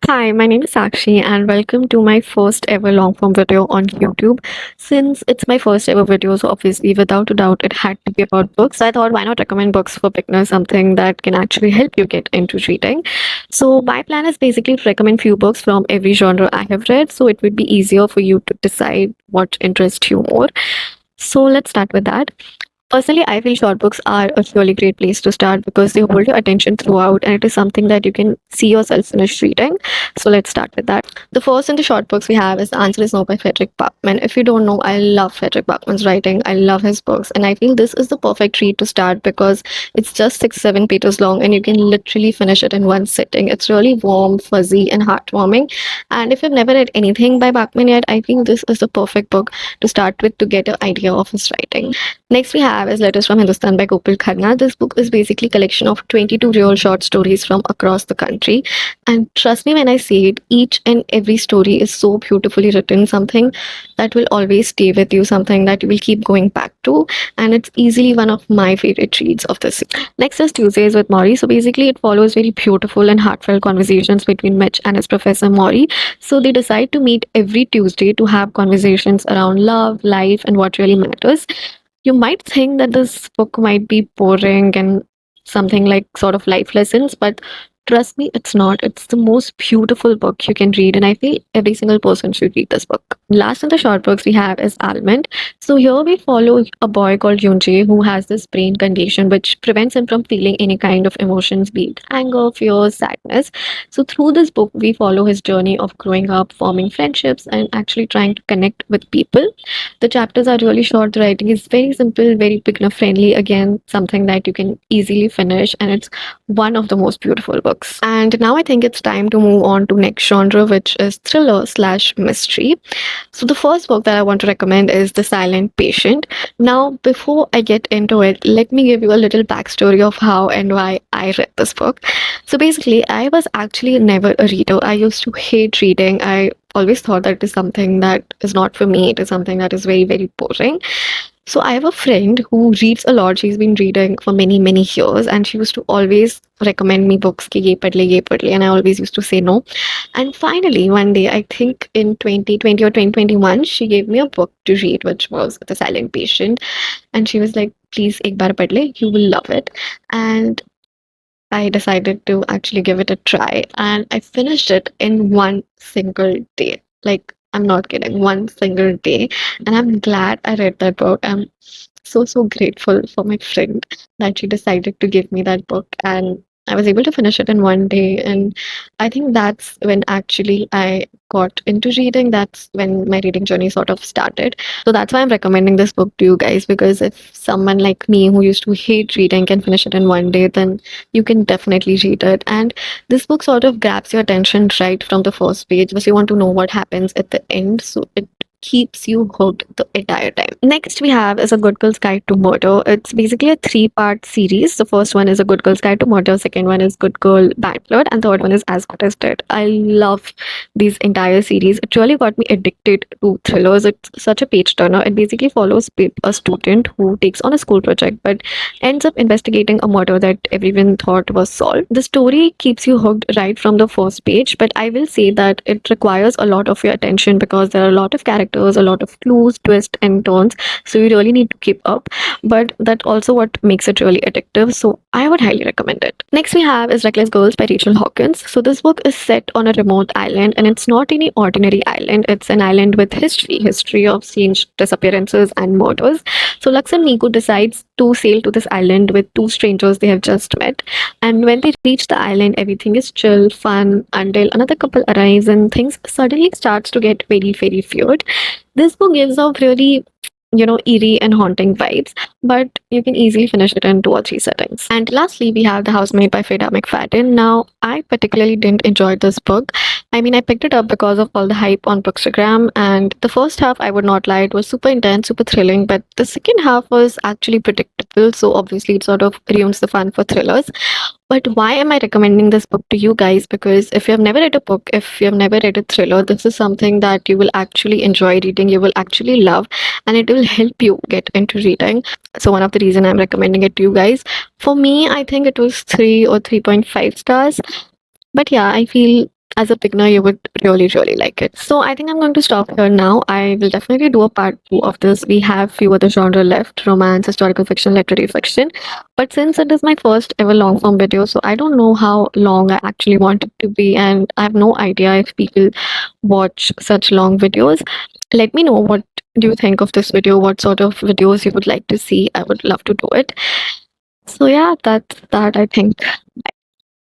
Hi, my name is Sakshi, and welcome to my first ever long form video on YouTube. Since it's my first ever video, so obviously, without a doubt, it had to be about books. So I thought, why not recommend books for beginners, something that can actually help you get into reading. So, my plan is basically to recommend few books from every genre I have read, so it would be easier for you to decide what interests you more. So, let's start with that. Personally, I feel short books are a really great place to start because they hold your attention throughout and it is something that you can see yourself finish reading. So let's start with that. The first in the short books we have is The Answer Is No by Frederick Bachman. If you don't know, I love Frederick Bachman's writing. I love his books and I feel this is the perfect read to start because it's just 6, 7 pages long and you can literally finish it in one sitting. It's really warm, fuzzy, and heartwarming. And if you've never read anything by Bachman yet, I think this is the perfect book to start with to get an idea of his writing. Next, we have is Letters from Hindustan by Gopal Khanna. This book is basically a collection of 22 real short stories from across the country. And trust me when I say it, each and every story is so beautifully written, something that will always stay with you, something that you will keep going back to. And it's easily one of my favorite reads of this. Next is Tuesdays with Maury. So basically, it follows very beautiful and heartfelt conversations between Mitch and his professor Maury. So they decide to meet every Tuesday to have conversations around love, life, and what really matters. You might think that this book might be boring and something like sort of life lessons, but trust me, it's not. It's the most beautiful book you can read, and I feel every single person should read this book. Last in the short books we have is Almond. So here we follow a boy called Yunji who has this brain condition which prevents him from feeling any kind of emotions, be it anger, fear, sadness. So through this book, we follow his journey of growing up, forming friendships, and actually trying to connect with people. The chapters are really short. The writing is very simple, very beginner friendly. Again, something that you can easily finish, and it's one of the most beautiful books. And now I think it's time to move on to next genre, which is thriller slash mystery. So the first book that I want to recommend is The Silent Patient. Now, before I get into it, let me give you a little backstory of how and why I read this book. So basically, I was actually never a reader. I used to hate reading. I always thought that it is something that is not for me. It is something that is very, very boring. So I have a friend who reads a lot. She's been reading for many, many years, and she used to always recommend me books ki ye pad le, and I always used to say no. And finally, one day, I think in 2020 or 2021, she gave me a book to read, which was The Silent Patient, and she was like, "Please, ek baar pad le, you will love it." And I decided to actually give it a try and I finished it in one single day. Like, I'm not kidding, one single day. And I'm glad I read that book. I'm so grateful for my friend that she decided to give me that book. And I was able to finish it in one day. And I think that's when actually I got into reading. That's when my reading journey sort of started. So that's why I'm recommending this book to you guys because if someone like me who used to hate reading can finish it in one day, then you can definitely read it. And this book sort of grabs your attention right from the first page because you want to know what happens at the end. So it keeps you hooked the entire time. Next we have is A Good Girl's Guide to Murder. It's basically a three-part series. The first one is A Good Girl's Guide to Murder, second one is Good Girl Bad Blood, and third one is As Good as Dead. I love these entire series. It really got me addicted to thrillers. It's such a page turner. It basically follows a student who takes on a school project but ends up investigating a murder that everyone thought was solved. The story keeps you hooked right from the first page, but I will say that it requires a lot of your attention because there are a lot of characters, a lot of clues, twists, and turns. So you really need to keep up. But that also what makes it really addictive. So I would highly recommend it. Next we have is Reckless Girls by Rachel Hawkins. So this book is set on a remote island, and it's not any ordinary island. It's an island with history of strange disappearances and murders. So Lux and Nico decides to sail to this island with two strangers they have just met. And when they reach the island, everything is chill, fun, until another couple arrives and things suddenly starts to get very, very weird. This book gives off really eerie and haunting vibes, but you can easily finish it in 2 or 3 settings. And lastly, we have The Housemaid by Freda McFadden. Now, I particularly didn't enjoy this book. I mean, I picked it up because of all the hype on Bookstagram, and the first half, I would not lie, it was super intense, super thrilling, but the second half was actually predictable, so obviously it sort of ruins the fun for thrillers. But why am I recommending this book to you guys? Because if you have never read a book, if you have never read a thriller, this is something that you will actually enjoy reading, you will actually love, and it will help you get into reading. So one of the reason I'm recommending it to you guys. For me, I think it was 3 or 3.5 stars. But yeah, I feel as a beginner, you would really like it. So I think I'm going to stop here now. I will definitely do a part two of this. We have few other genre left: romance, historical fiction, literary fiction. But since it is my first ever long form video, so I don't know how long I actually want it to be, and I have no idea if people watch such long videos. Let me know what do you think of this video, what sort of videos you would like to see. I would love to do it. So yeah, that's that, I think.